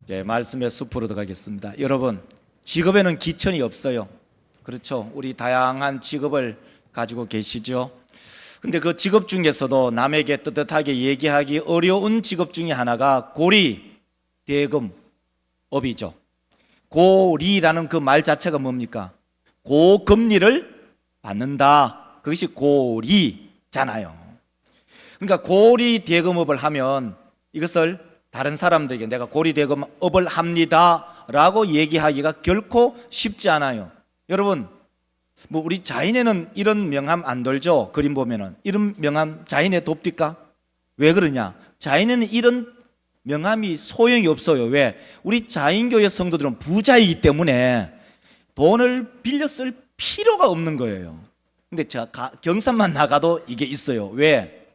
이제 말씀의 숲으로 들어가겠습니다. 여러분, 직업에는 기천이 없어요. 그렇죠? 우리 다양한 직업을 가지고 계시죠. 근데 그 직업 중에서도 남에게 떳떳하게 얘기하기 어려운 직업 중에 하나가 고리 대금업이죠. 고리라는 그 말 자체가 뭡니까? 고금리를 받는다. 그것이 고리잖아요. 그러니까 고리 대금업을 하면 이것을 다른 사람들에게 내가 고리 대금업을 합니다 라고 얘기하기가 결코 쉽지 않아요. 여러분, 뭐 우리 자인에는 이런 명함 안 돌죠? 그림 보면은 이런 명함 자인에 돕니까? 왜 그러냐? 자인에는 이런 명함이 소용이 없어요. 왜? 우리 자인교회 성도들은 부자이기 때문에 돈을 빌려 쓸 필요가 없는 거예요. 근데 제가 경산만 나가도 이게 있어요. 왜?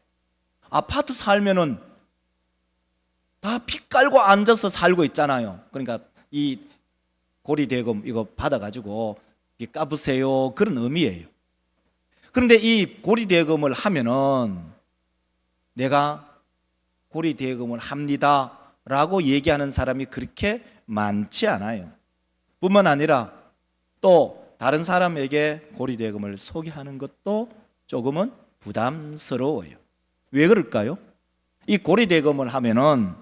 아파트 살면은 다 피 깔고 앉아서 살고 있잖아요. 그러니까 이 고리대금 이거 받아가지고 갚으세요 그런 의미예요. 그런데 이 고리대금을 하면은 내가 고리대금을 합니다 라고 얘기하는 사람이 그렇게 많지 않아요. 뿐만 아니라 또 다른 사람에게 고리대금을 소개하는 것도 조금은 부담스러워요. 왜 그럴까요? 이 고리대금을 하면은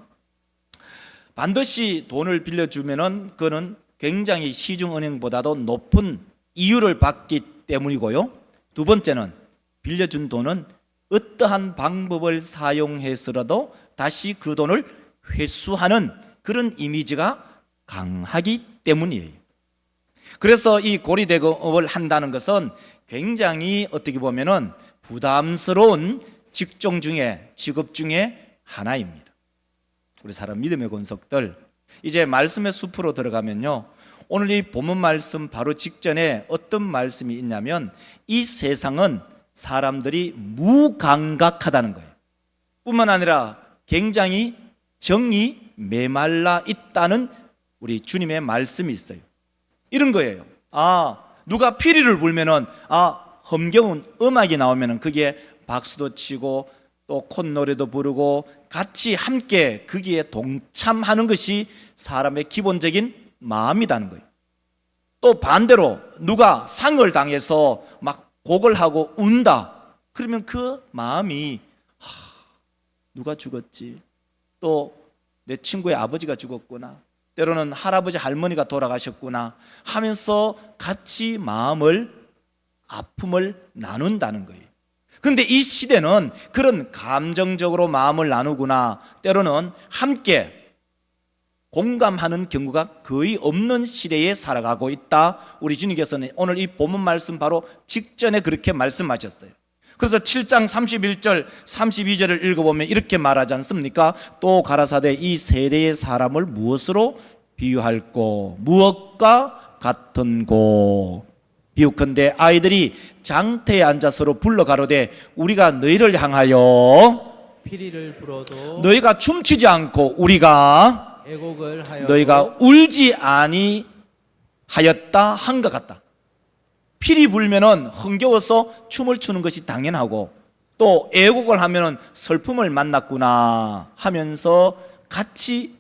반드시 돈을 빌려주면은 그거는 굉장히 시중은행보다도 높은 이율을 받기 때문이고요. 두 번째는 빌려준 돈은 어떠한 방법을 사용해서라도 다시 그 돈을 회수하는 그런 이미지가 강하기 때문이에요. 그래서 이 고리대금업을 한다는 것은 굉장히 어떻게 보면은 부담스러운 직종 중에 직업 중에 하나입니다. 우리 사람 믿음의 권속들, 이제 말씀의 숲으로 들어가면요, 오늘 이 본문 말씀 바로 직전에 어떤 말씀이 있냐면 이 세상은 사람들이 무감각하다는 거예요. 뿐만 아니라 굉장히 정이 메말라 있다는 우리 주님의 말씀이 있어요. 이런 거예요. 누가 피리를 불면은 흥겨운 음악이 나오면은 그게 박수도 치고 또 콧노래도 부르고 같이 함께 거기에 동참하는 것이 사람의 기본적인 마음이라는 거예요. 또 반대로 누가 상을 당해서 막 곡을 하고 운다. 그러면 그 마음이 누가 죽었지? 또 내 친구의 아버지가 죽었구나. 때로는 할아버지 할머니가 돌아가셨구나 하면서 같이 아픔을 나눈다는 거예요. 그런데 이 시대는 그런 감정적으로 마음을 나누구나, 때로는 함께 공감하는 경우가 거의 없는 시대에 살아가고 있다. 우리 주님께서는 오늘 이 본문 말씀 바로 직전에 그렇게 말씀하셨어요. 그래서 7장 31절 32절을 읽어보면 이렇게 말하지 않습니까? 또 가라사대 이 세대의 사람을 무엇으로 비유할꼬? 무엇과 같은고? 비유컨대 아이들이 장터에 앉아 서로 불러 가로되 우리가 너희를 향하여 피리를 불어도 너희가 춤추지 않고 우리가 애곡을 하여 너희가 울지 아니하였다 한 것 같다. 피리 불면은 흥겨워서 춤을 추는 것이 당연하고 또 애곡을 하면은 슬픔을 만났구나 하면서 같이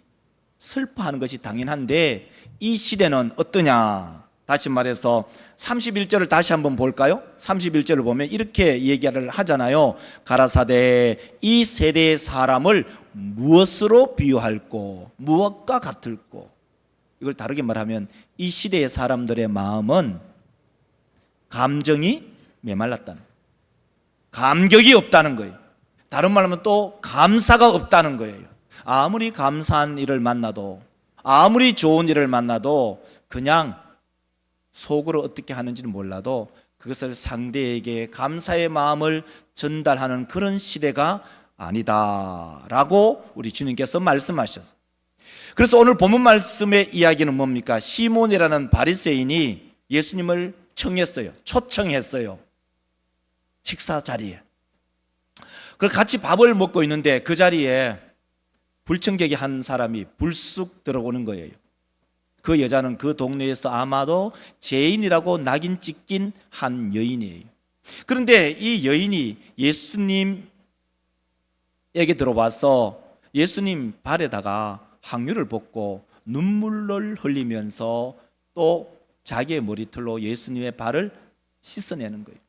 슬퍼하는 것이 당연한데 이 시대는 어떠냐? 다시 말해서 31절을 다시 한번 볼까요? 31절을 보면 이렇게 얘기를 하잖아요. 가라사대 이 세대의 사람을 무엇으로 비유할꼬? 무엇과 같을꼬? 이걸 다르게 말하면 이 시대의 사람들의 마음은 감정이 메말랐다는 거예요. 감격이 없다는 거예요. 다른 말로 하면 또 감사가 없다는 거예요. 아무리 감사한 일을 만나도 아무리 좋은 일을 만나도 그냥 속으로 어떻게 하는지는 몰라도 그것을 상대에게 감사의 마음을 전달하는 그런 시대가 아니다라고 우리 주님께서 말씀하셨어요. 그래서 오늘 본문 말씀의 이야기는 뭡니까? 시몬이라는 바리새인이 예수님을 청했어요. 초청했어요. 식사 자리에. 그 같이 밥을 먹고 있는데 그 자리에 불청객이 한 사람이 불쑥 들어오는 거예요. 그 여자는 그 동네에서 아마도 죄인이라고 낙인 찍힌 한 여인이에요. 그런데 이 여인이 예수님에게 들어와서 예수님 발에다가 항유를 붓고 눈물을 흘리면서 또 자기의 머리털로 예수님의 발을 씻어내는 거예요.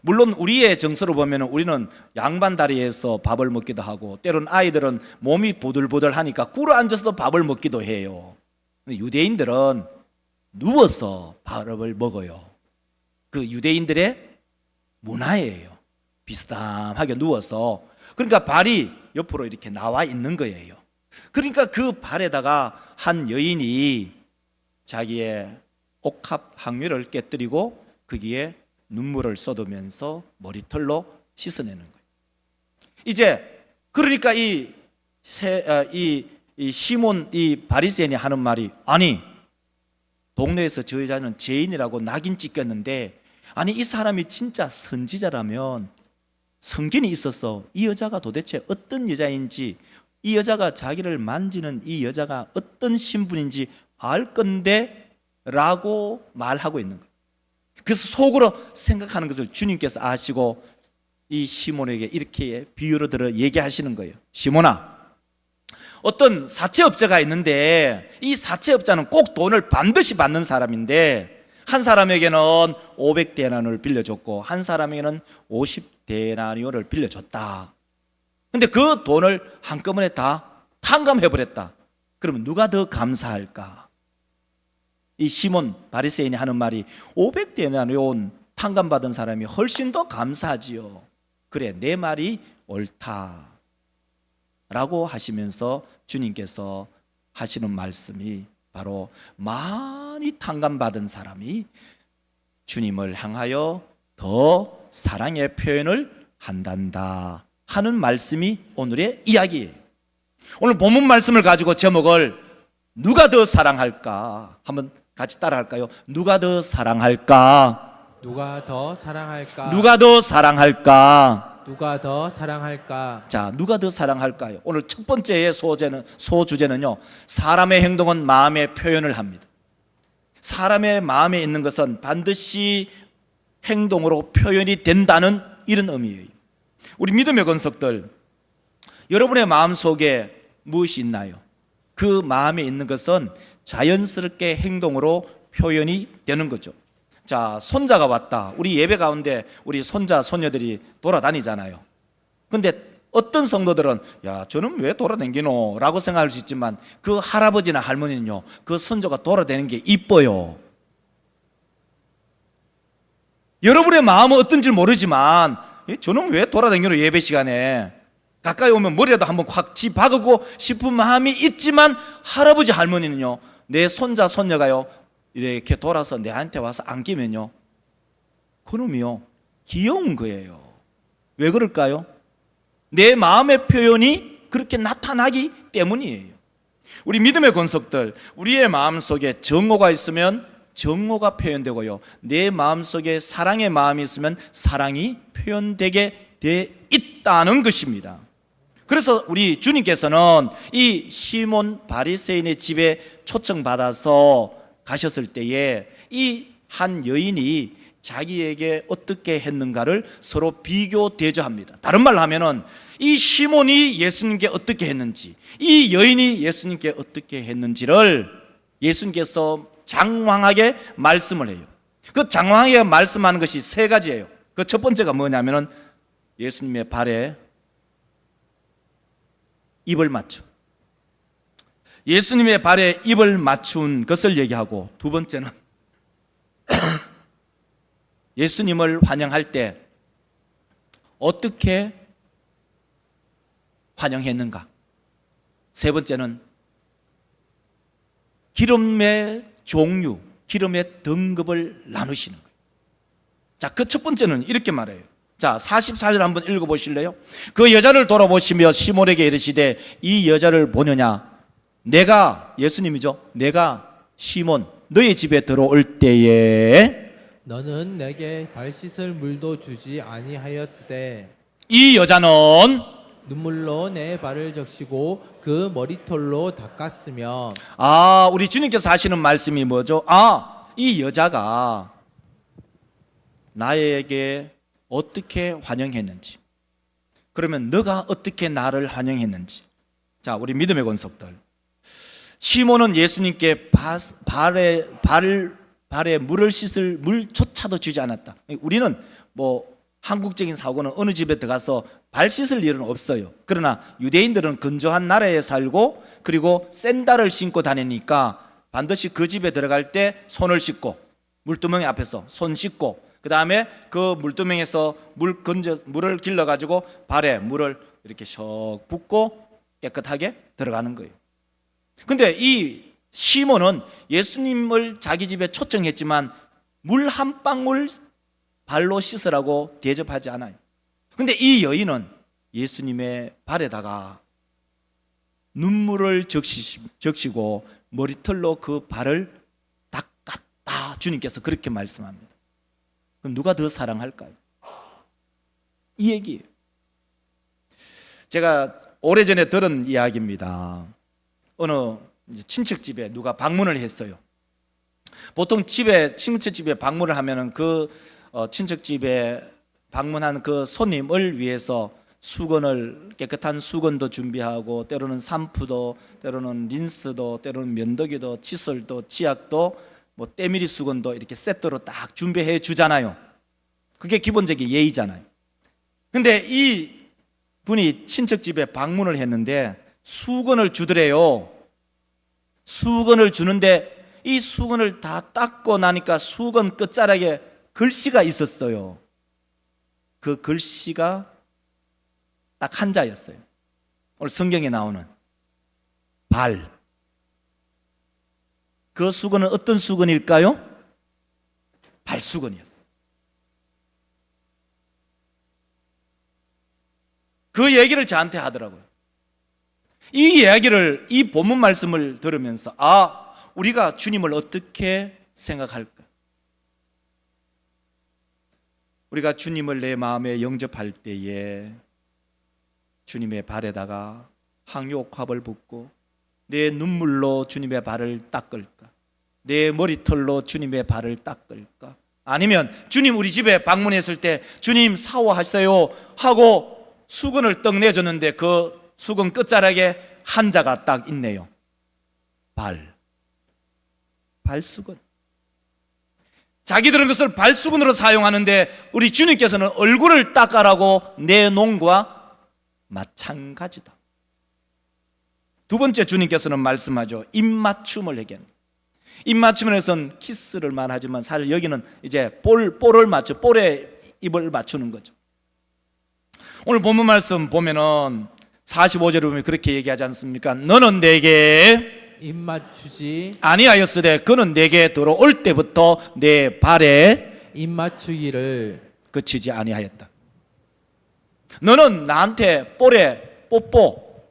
물론 우리의 정서로 보면 우리는 양반 다리에서 밥을 먹기도 하고, 때로는 아이들은 몸이 보들보들하니까 꿇어 앉아서도 밥을 먹기도 해요. 근데 유대인들은 누워서 밥을 먹어요. 그 유대인들의 문화예요. 비스듬하게 누워서. 그러니까 발이 옆으로 이렇게 나와 있는 거예요. 그러니까 그 발에다가 한 여인이 자기의 옥합 항위를 깨뜨리고 거기에 눈물을 쏟으면서 머리털로 씻어내는 거예요. 이제 그러니까 이 시몬 이 바리새인이 하는 말이, 아니 동네에서 저 여자는 죄인이라고 낙인 찍혔는데, 아니 이 사람이 진짜 선지자라면 성견이 있어서 이 여자가 도대체 어떤 여자인지, 이 여자가 자기를 만지는 이 여자가 어떤 신분인지 알 건데 라고 말하고 있는 거예요. 그래서 속으로 생각하는 것을 주님께서 아시고 이 시몬에게 이렇게 비유로 들어 얘기하시는 거예요. 시몬아, 어떤 사채업자가 있는데 이 사채업자는 꼭 돈을 반드시 받는 사람인데, 한 사람에게는 500데나리온을 빌려줬고 한 사람에게는 50데나리온을 빌려줬다. 근데 그 돈을 한꺼번에 다 탕감해버렸다. 그러면 누가 더 감사할까? 이 시몬 바리새인이 하는 말이, 500데나리온 탕감받은 사람이 훨씬 더 감사하지요. 그래, 내 말이 옳다 라고 하시면서 주님께서 하시는 말씀이 바로, 많이 탕감받은 사람이 주님을 향하여 더 사랑의 표현을 한단다 하는 말씀이 오늘의 이야기예요. 오늘 본문 말씀을 가지고 제목을 누가 더 사랑할까 한번 같이 따라할까요? 누가 더 사랑할까? 누가 더 사랑할까? 누가 더 사랑할까? 누가 더 사랑할까? 자, 누가 더 사랑할까요? 오늘 첫 번째의 소주제는요, 사람의 행동은 마음의 표현을 합니다. 사람의 마음에 있는 것은 반드시 행동으로 표현이 된다는 이런 의미예요. 우리 믿음의 권속들, 여러분의 마음속에 무엇이 있나요? 그 마음에 있는 것은 자연스럽게 행동으로 표현이 되는 거죠. 자, 손자가 왔다. 우리 예배 가운데 우리 손자, 손녀들이 돌아다니잖아요. 근데 어떤 성도들은, 야, 저는 왜 돌아다니노? 라고 생각할 수 있지만, 그 할아버지나 할머니는요, 그 손자가 돌아다니는 게 이뻐요. 여러분의 마음은 어떤지 모르지만, 저는 왜 돌아다니노? 예배 시간에 가까이 오면 머리라도 한번 확 쥐박고 싶은 마음이 있지만, 할아버지 할머니는요, 내 손자 손녀가요 이렇게 돌아서 내한테 와서 안기면요, 그놈이요 귀여운 거예요. 왜 그럴까요? 내 마음의 표현이 그렇게 나타나기 때문이에요. 우리 믿음의 권속들, 우리의 마음속에 정오가 있으면 정오가 표현되고요, 내 마음속에 사랑의 마음이 있으면 사랑이 표현되게 돼 있다는 것입니다. 그래서 우리 주님께서는 이 시몬 바리새인의 집에 초청받아서 가셨을 때에 이 한 여인이 자기에게 어떻게 했는가를 서로 비교 대조합니다. 다른 말로 하면은 이 시몬이 예수님께 어떻게 했는지, 이 여인이 예수님께 어떻게 했는지를 예수님께서 장황하게 말씀을 해요. 그 장황하게 말씀하는 것이 세 가지예요. 그 첫 번째가 뭐냐면은 예수님의 발에 입을 맞춤, 예수님의 발에 입을 맞춘 것을 얘기하고, 두 번째는 예수님을 환영할 때 어떻게 환영했는가, 세 번째는 기름의 종류, 기름의 등급을 나누시는 거예요. 자, 그 첫 번째는 이렇게 말해요. 자, 44절 한번 읽어보실래요? 그 여자를 돌아보시며 시몬에게 이르시되, 이 여자를 보느냐? 내가, 예수님이죠, 내가 시몬 너의 집에 들어올 때에 너는 내게 발 씻을 물도 주지 아니하였으되 이 여자는 눈물로 내 발을 적시고 그 머리털로 닦았으며. 우리 주님께서 하시는 말씀이 뭐죠? 이 여자가 나에게 어떻게 환영했는지, 그러면 너가 어떻게 나를 환영했는지. 자, 우리 믿음의 권속들, 시몬은 예수님께 발에 물을 씻을 물조차도 주지 않았다. 우리는 뭐 한국적인 사고는 어느 집에 들어가서 발 씻을 일은 없어요. 그러나 유대인들은 건조한 나라에 살고 그리고 샌들을 신고 다니니까 반드시 그 집에 들어갈 때 손을 씻고 물두멍이 앞에서 손 씻고 그 다음에 그 물두멍에서 물을 길러가지고 발에 물을 이렇게 샥 붓고 깨끗하게 들어가는 거예요. 근데 이 시몬은 예수님을 자기 집에 초청했지만 물 한 방울 발로 씻으라고 대접하지 않아요. 근데 이 여인은 예수님의 발에다가 눈물을 적시고 머리털로 그 발을 닦았다. 주님께서 그렇게 말씀합니다. 그럼 누가 더 사랑할까요? 이 얘기예요. 제가 오래전에 들은 이야기입니다. 어느 친척 집에 누가 방문을 했어요. 보통 친척 집에 방문을 하면은 그 친척 집에 방문한 그 손님을 위해서 수건을 깨끗한 수건도 준비하고 때로는 샴푸도 때로는 린스도 때로는 면도기도 칫솔도 치약도 뭐 때밀이 수건도 이렇게 세트로 딱 준비해 주잖아요. 그게 기본적인 예의잖아요. 근데 이 분이 친척 집에 방문을 했는데 수건을 주더래요. 수건을 주는데 이 수건을 다 닦고 나니까 수건 끝자락에 글씨가 있었어요. 그 글씨가 딱 한자였어요. 오늘 성경에 나오는 발. 그 수건은 어떤 수건일까요? 발수건이었어요. 그 얘기를 저한테 하더라고요. 이 이야기를, 이 본문 말씀을 들으면서 우리가 주님을 어떻게 생각할까? 우리가 주님을 내 마음에 영접할 때에 주님의 발에다가 향유옥합을 붓고 내 눈물로 주님의 발을 닦을까? 내 머리털로 주님의 발을 닦을까? 아니면 주님 우리 집에 방문했을 때 주님 샤워하세요 하고 수건을 떡 내줬는데 그 수건 끝자락에 한자가 딱 있네요. 발수건. 자기들은 그것을 발수건으로 사용하는데 우리 주님께서는 얼굴을 닦아라고 내놓은 것과 마찬가지다. 두 번째 주님께서는 말씀하죠. 입맞춤을 얘기합니다. 입맞춤에서는 키스를 말하지만 사실 여기는 이제 볼에 입을 맞추는 거죠. 오늘 본문 말씀 보면은 45절에 보면 그렇게 얘기하지 않습니까? 너는 내게 입맞추지 아니하였으되 그는 내게 들어올 때부터 내 발에 입맞추기를 그치지 아니하였다. 너는 나한테 볼에 뽀뽀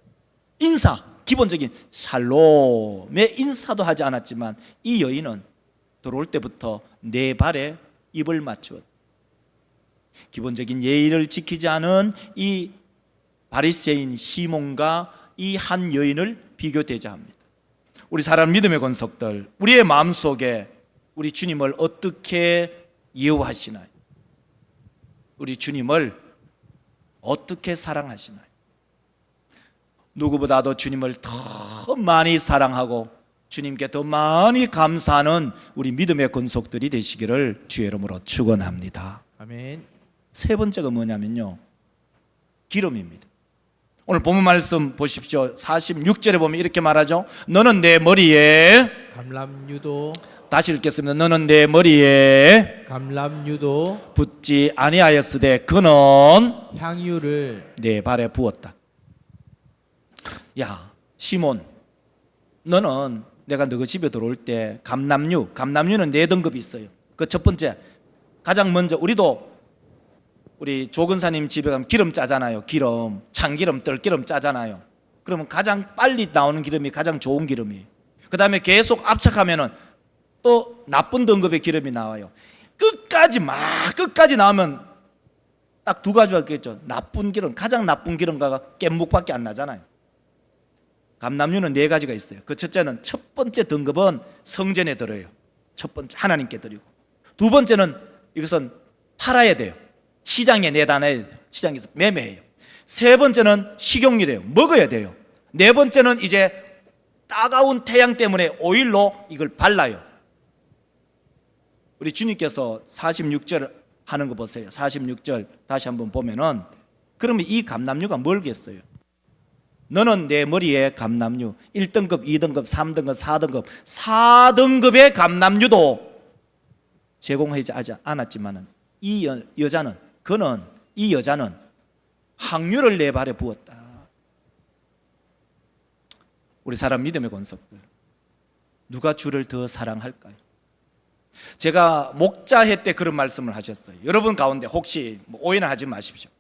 인사 기본적인 샬롬의 인사도 하지 않았지만 이 여인은 들어올 때부터 내 발에 입을 맞추었다. 기본적인 예의를 지키지 않은 이 바리새인 시몬과 이 한 여인을 비교되자 합니다. 우리 사람 믿음의 권속들, 우리의 마음속에 우리 주님을 어떻게 예우하시나요? 우리 주님을 어떻게 사랑하시나요? 누구보다도 주님을 더 많이 사랑하고 주님께 더 많이 감사하는 우리 믿음의 권속들이 되시기를 주의 이름으로 축원합니다. 아멘. 세 번째가 뭐냐면요, 기름입니다. 오늘 본문 말씀 보십시오. 46절에 보면 이렇게 말하죠. 너는 내 머리에 감람유도 다시 읽겠습니다. 너는 내 머리에 감람유도 붓지 아니하였으되 그는 향유를 내 발에 부었다. 야 시몬, 너는 내가 너 집에 들어올 때 감람유는 네 등급이 있어요. 그 첫 번째, 가장 먼저 우리 조근사님 집에 가면 기름 짜잖아요. 기름, 참기름, 들기름 짜잖아요. 그러면 가장 빨리 나오는 기름이 가장 좋은 기름이에요. 그 다음에 계속 압착하면은 또 나쁜 등급의 기름이 나와요. 끝까지 나오면 딱 두 가지가 있겠죠. 나쁜 기름, 가장 나쁜 기름과 깻묵밖에 안 나잖아요. 감람유는 네 가지가 있어요. 그 첫째는 첫 번째 등급은 성전에 들어요. 첫 번째 하나님께 드리고, 두 번째는 이것은 팔아야 돼요. 시장에 내다놔야 돼요. 시장에서 매매해요. 세 번째는 식용유래요. 먹어야 돼요. 네 번째는 이제 따가운 태양 때문에 오일로 이걸 발라요. 우리 주님께서 46절 하는 거 보세요. 46절 다시 한번 보면은, 그러면 이 감람류가 뭘겠어요? 너는 내 머리에 감람류 1등급, 2등급, 3등급, 4등급 4등급의 감람류도 제공하지 않았지만은 이 여자는 항유를 내 발에 부었다. 우리 사람 믿음의 권속들, 누가 주를 더 사랑할까요? 제가 목자회 때 그런 말씀을 하셨어요. 여러분 가운데 혹시 오해는 하지 마십시오.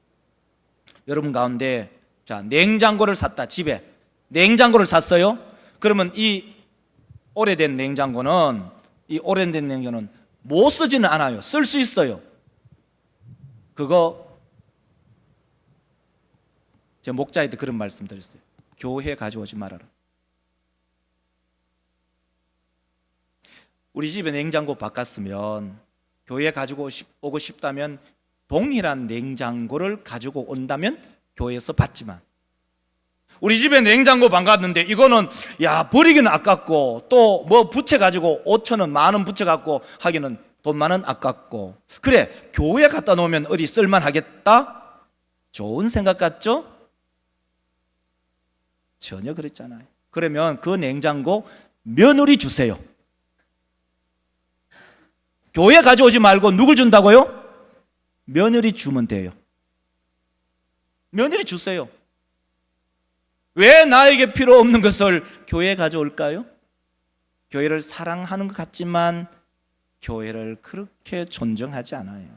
여러분 가운데 자, 냉장고를 샀다. 집에 냉장고를 샀어요. 그러면 이 오래된 냉장고는 못 쓰지는 않아요. 쓸 수 있어요. 그거 제 목자에 때 그런 말씀 드렸어요. 교회 가져오지 말아라. 우리 집에 냉장고 바꿨으면 교회 가지고 오고 싶다면 동일한 냉장고를 가지고 온다면 교회에서 받지만, 우리 집에 냉장고 바꿨는데 이거는 버리기는 아깝고 또 뭐 부채 가지고 5,000원 만원 부채 갖고 하기는 돈 많은 아깝고, 그래 교회 갖다 놓으면 어디 쓸만하겠다? 좋은 생각 같죠? 전혀 그렇잖아요. 그러면 그 냉장고 며느리 주세요. 교회 가져오지 말고 누굴 준다고요? 며느리 주면 돼요. 며느리 주세요. 왜 나에게 필요 없는 것을 교회에 가져올까요? 교회를 사랑하는 것 같지만 교회를 그렇게 존중하지 않아요.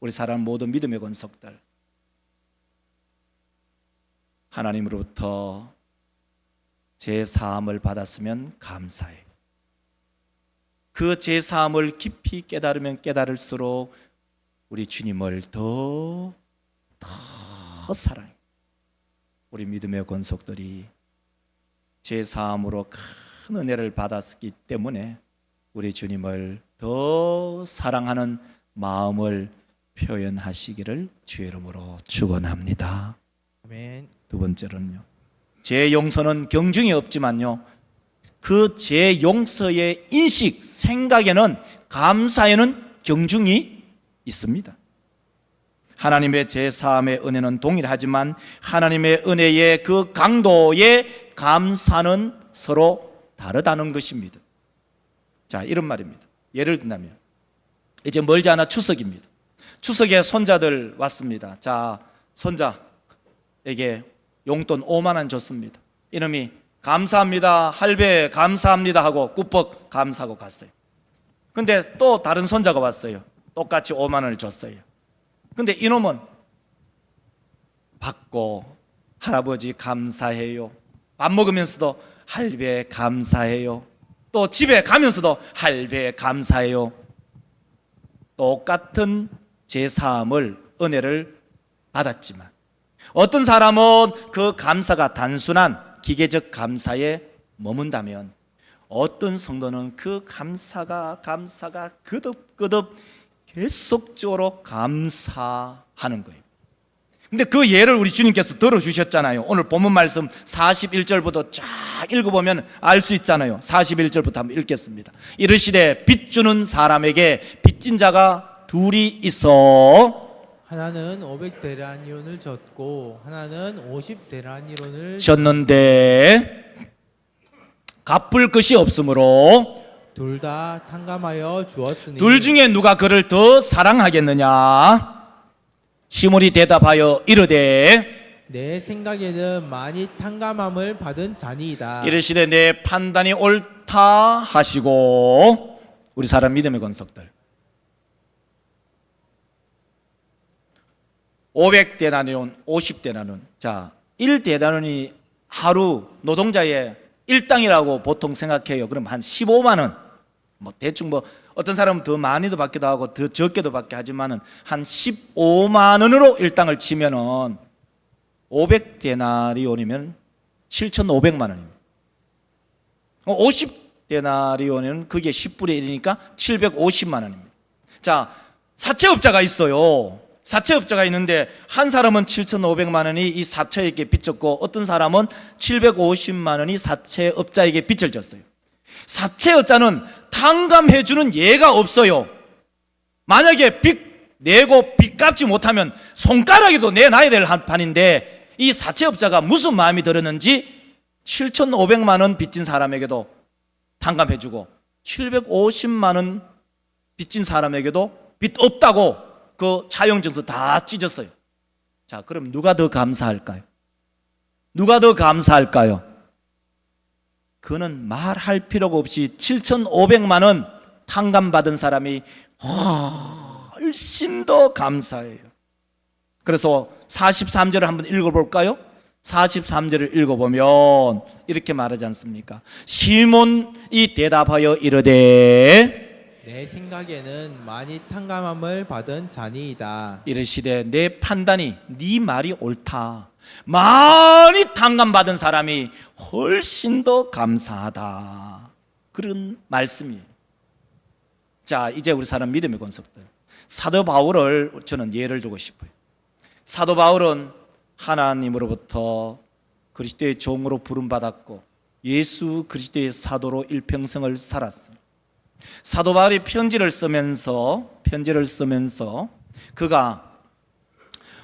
우리 사람 모두 믿음의 권속들, 하나님으로부터 제사함을 받았으면 감사해. 그 제사함을 깊이 깨달으면 깨달을수록 우리 주님을 더 사랑해. 우리 믿음의 권속들이 제사함으로 큰 은혜를 받았기 때문에 우리 주님을 더 사랑하는 마음을 표현하시기를 주의 이름으로 축원합니다. 아멘. 두 번째로는요, 제 용서는 경중이 없지만요, 그 제 용서의 인식, 생각에는, 감사에는 경중이 있습니다. 하나님의 제사함의 은혜는 동일하지만 하나님의 은혜의 그 강도의 감사는 서로 다르다는 것입니다. 자, 이런 말입니다. 예를 든다면 이제 멀지 않아 추석입니다. 추석에 손자들 왔습니다. 자, 손자에게 용돈 5만 원 줬습니다. 이놈이 감사합니다, 할배 감사합니다 하고 꾸벅 감사하고 갔어요. 근데 또 다른 손자가 왔어요. 똑같이 5만 원을 줬어요. 근데 이놈은 받고 할아버지 감사해요, 밥 먹으면서도 할배 감사해요, 또 집에 가면서도 할배 감사해요. 똑같은 제사함을, 은혜를 받았지만 어떤 사람은 그 감사가 단순한 기계적 감사에 머문다면 어떤 성도는 그 감사가 거듭 계속적으로 감사하는 거예요. 근데 그 예를 우리 주님께서 들어주셨잖아요. 오늘 본문 말씀 41절부터 쫙 읽어보면 알 수 있잖아요. 41절부터 한번 읽겠습니다. 이르시되 빚 주는 사람에게 빚진 자가 둘이 있어 하나는 500데나리온을 졌고 하나는 50데나리온을 졌는데 갚을 것이 없으므로 둘 다 탕감하여 주었으니 둘 중에 누가 그를 더 사랑하겠느냐? 시몬이 대답하여 이르되 내 생각에는 많이 탕감함을 받은 자니이다. 이르시되 내 판단이 옳다 하시고, 우리 사람 믿음의 권속들, 500데나리온, 50데나리온. 자, 1데나리온이 하루 노동자의 일당이라고 보통 생각해요. 그럼 한 15만 원. 뭐 대충 뭐 어떤 사람은 더 많이도 받기도 하고 더 적게도 받게 하지만은 한 15만 원으로 일당을 치면은 500데나리온이면 7,500만 원입니다. 50데나리온은 그게 10분의 1이니까 750만 원입니다. 자, 사채업자가 있어요. 사채업자가 있는데 한 사람은 7,500만 원이 이 사채에게 빚졌고 어떤 사람은 750만 원이 사채업자에게 빚을 졌어요. 사채업자는 탕감해주는 예가 없어요. 만약에 빚 내고 빚 갚지 못하면 손가락에도 내놔야 될 판인데 이 사채업자가 무슨 마음이 들었는지 7,500만 원 빚진 사람에게도 탕감해주고 750만 원 빚진 사람에게도 빚 없다고 그 차용증서 다 찢었어요. 자, 그럼 누가 더 감사할까요? 누가 더 감사할까요? 그는 말할 필요가 없이 7,500만 원 탕감받은 사람이 훨씬 더 감사해요. 그래서 43절을 한번 읽어볼까요? 43절을 읽어보면 이렇게 말하지 않습니까? 시몬이 대답하여 이르되 내 생각에는 많이 탕감함을 받은 자니이다. 이르시되 내 판단이 네 말이 옳다. 많이 탕감받은 사람이 훨씬 더 감사하다. 그런 말씀이에요. 자, 이제 우리 사람 믿음의 권속들, 사도 바울을 저는 예를 들고 싶어요. 사도 바울은 하나님으로부터 그리스도의 종으로 부름받았고 예수 그리스도의 사도로 일평생을 살았어요. 사도 바울이 편지를 쓰면서 그가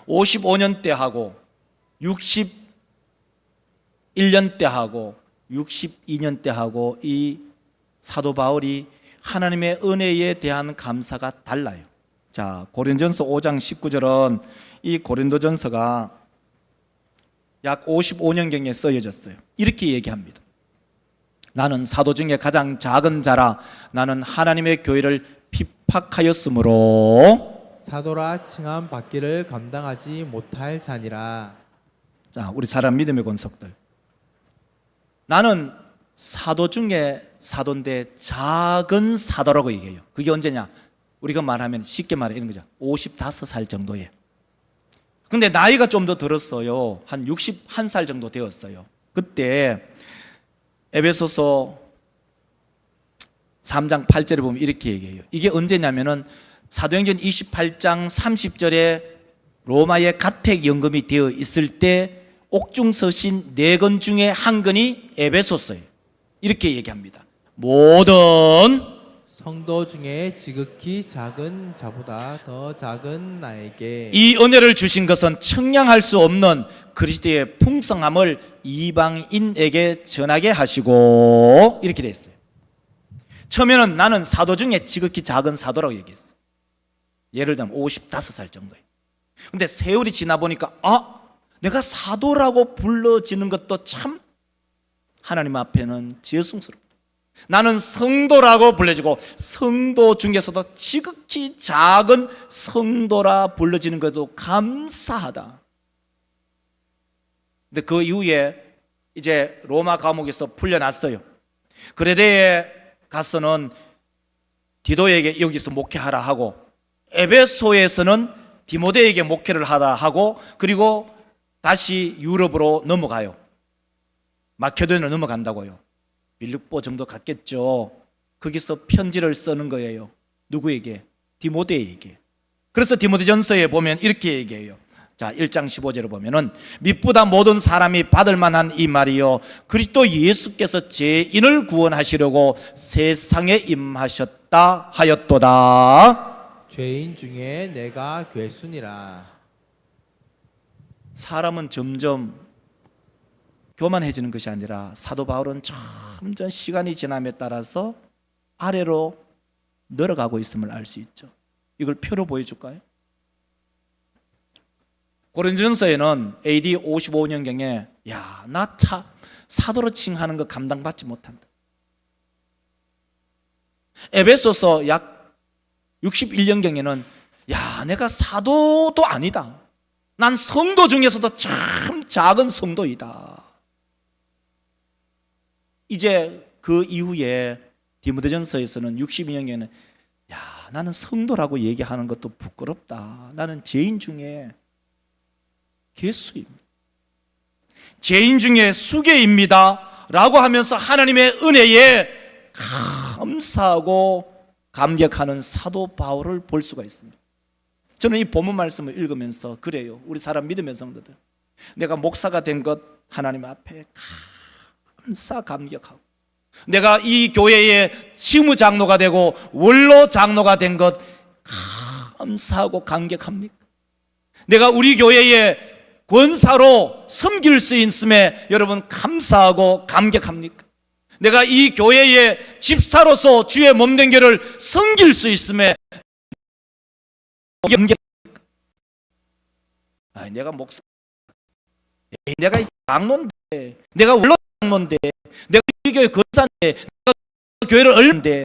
55년 때 하고 61년 때 하고 62년 때 하고 이 사도 바울이 하나님의 은혜에 대한 감사가 달라요. 자, 고린도전서 5장 19절은 이 고린도전서가 약 55년경에 쓰여졌어요. 이렇게 얘기합니다. 나는 사도 중에 가장 작은 자라. 나는 하나님의 교회를 핍박하였으므로 사도라 칭함 받기를 감당하지 못할 자니라. 자, 우리 사람 믿음의 권속들, 나는 사도 중에 사도인데 작은 사도라고 얘기해요. 그게 언제냐? 우리가 말하면 쉽게 말해 이런 거죠. 55살 정도에. 근데 나이가 좀 더 들었어요. 한 61살 정도 되었어요. 그때 에베소서 3장 8절에 보면 이렇게 얘기해요. 이게 언제냐면은 사도행전 28장 30절에 로마의 가택연금이 되어 있을 때 옥중서신 4권 중에 한 권이 에베소서예요. 이렇게 얘기합니다. 모든 성도 중에 지극히 작은 자보다 더 작은 나에게 이 은혜를 주신 것은 측량할 수 없는 그리스도의 풍성함을 이방인에게 전하게 하시고 이렇게 돼 있어요. 처음에는 나는 사도 중에 지극히 작은 사도라고 얘기했어요. 예를 들면 55살 정도예요. 근데 세월이 지나 보니까 내가 사도라고 불러지는 것도 참 하나님 앞에는 죄송스럽다. 나는 성도라고 불려지고 성도 중에서도 지극히 작은 성도라 불러지는 것도 감사하다. 근데 그 이후에 이제 로마 감옥에서 풀려났어요. 그레데에 가서는 디도에게 여기서 목회하라 하고 에베소에서는 디모데에게 목회를 하라 하고 그리고 다시 유럽으로 넘어가요. 마케도니아로 넘어간다고요. 빌립보 정도 갔겠죠. 거기서 편지를 쓰는 거예요. 누구에게? 디모데에게. 그래서 디모데전서에 보면 이렇게 얘기해요. 자, 1장 15절을 보면은 미쁘다 모든 사람이 받을 만한 이 말이요 그리스도 예수께서 죄인을 구원하시려고 세상에 임하셨다 하였도다. 죄인 중에 내가 괴순이라. 사람은 점점 교만해지는 것이 아니라 사도 바울은 점점 시간이 지남에 따라서 아래로 늘어가고 있음을 알 수 있죠. 이걸 표로 보여줄까요? 고린도전서에는 AD 55년경에 나 사도로 칭하는 거 감당받지 못한다. 에베소서 약 61년경에는 내가 사도도 아니다. 난 성도 중에서도 참 작은 성도이다. 이제 그 이후에 디모데전서에서는 62년경에는 나는 성도라고 얘기하는 것도 부끄럽다. 나는 죄인 중에 개수입니다. 죄인 중에 수개입니다 라고 하면서 하나님의 은혜에 감사하고 감격하는 사도 바울을 볼 수가 있습니다. 저는 이 본문 말씀을 읽으면서 그래요. 우리 사람 믿음의 성도들, 내가 목사가 된 것 하나님 앞에 감사 감격하고, 내가 이 교회의 시무 장로가 되고 원로 장로가 된 것 감사하고 감격합니까? 내가 우리 교회의 권사로 섬길 수 있음에 여러분 감사하고 감격합니까? 내가 이 교회의 집사로서 주의 몸된 교를 섬길 수 있음에 감격. 내가 목사, 내가 장로인데, 내가 원로 장로인데, 내가 우리 교회 권사인데, 내가 교회를 얼는데,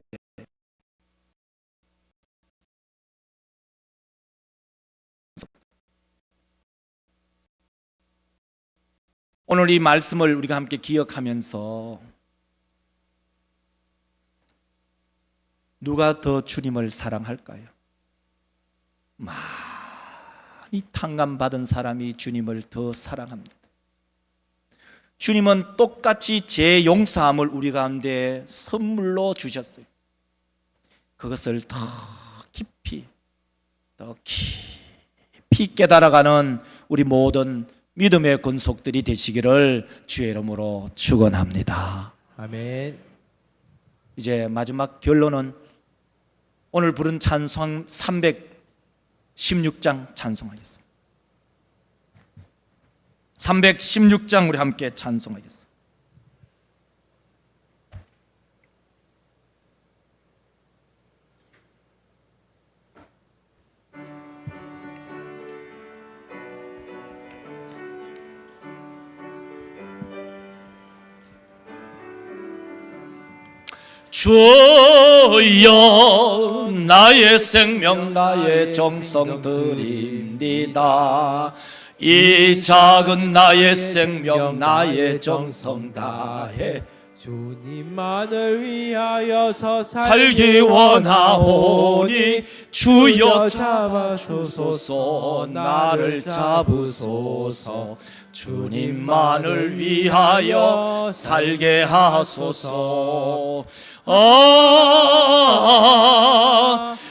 오늘 이 말씀을 우리가 함께 기억하면서 누가 더 주님을 사랑할까요? 많이 탕감받은 사람이 주님을 더 사랑합니다. 주님은 똑같이 제 용서함을 우리 가운데 선물로 주셨어요. 그것을 더 깊이 깨달아가는 우리 모든 믿음의 권속들이 되시기를 주의 이름으로 축원합니다. 아멘. 이제 마지막 결론은 오늘 부른 찬송 316장 찬송하겠습니다. 316장 우리 함께 찬송하겠습니다. 주여 나의 생명 나의 정성 드립니다. 이 작은 나의 생명 나의 정성 다해 주님만을 위하여서 살기 원하오니 주여 잡아주소서 나를 잡으소서 주님만을 위하여 살게 하소서.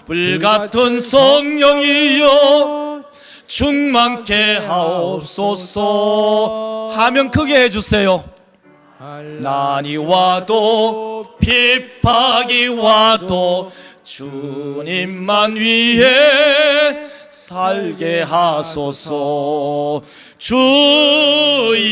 불같은 성령이여 충만케 하옵소서 하면 크게 해주세요. 난이 와도 핍박이 와도 주님만 위해 살게 하소서. 주여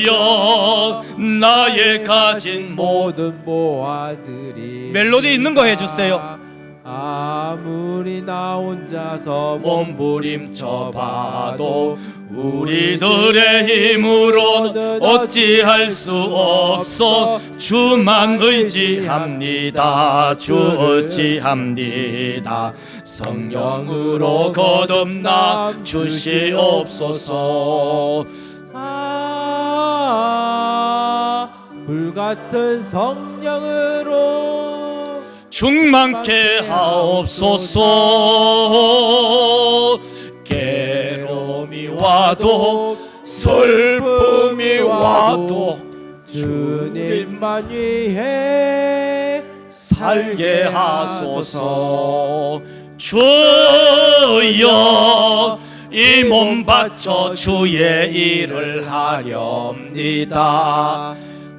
나의 가진 모든 보아들이 멜로디 있는 거 해주세요. 아무리 나 혼자서 몸부림쳐 봐도 우리들의 힘으로 어찌할 수 없어 주만 의지합니다. 주 의지합니다. 성령으로 거듭나 주시옵소서. 불같은 성령으로 충만케 하옵소서. 괴로움이 와도 슬픔이 와도 주님만 위해 살게 하소서. 주여 이 몸 바쳐 주의 일을 하렵니다.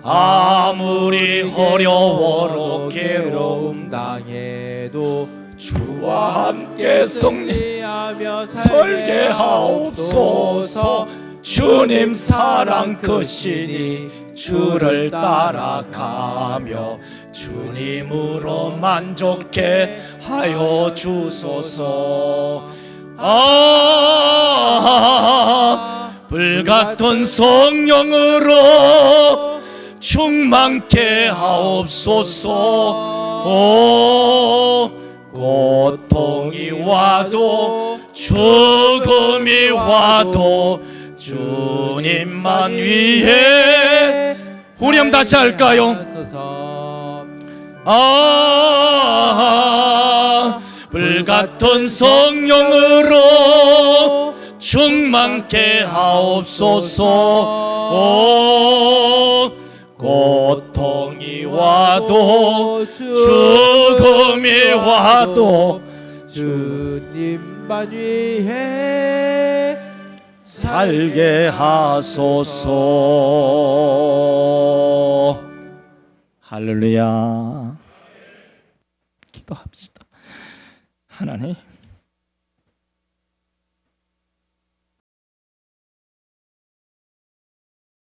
아무리 어려워로 괴로움 당해도 주와 함께 승리하며 살게 하옵소서. 주님 사랑 크시니 주를 따라가며 주님으로 만족해 하여 주소서. 불같은 성령으로 충만케 하옵소서. 고통이 와도 죽음이 와도 주님만 위해 우리 한번 다시 할까요? 불같은 성령으로 충만케 하옵소서. 고통이 와도 죽음이 와도 주님 천만 위에 살게 하소서. 할렐루야. 기도합시다. 하나님,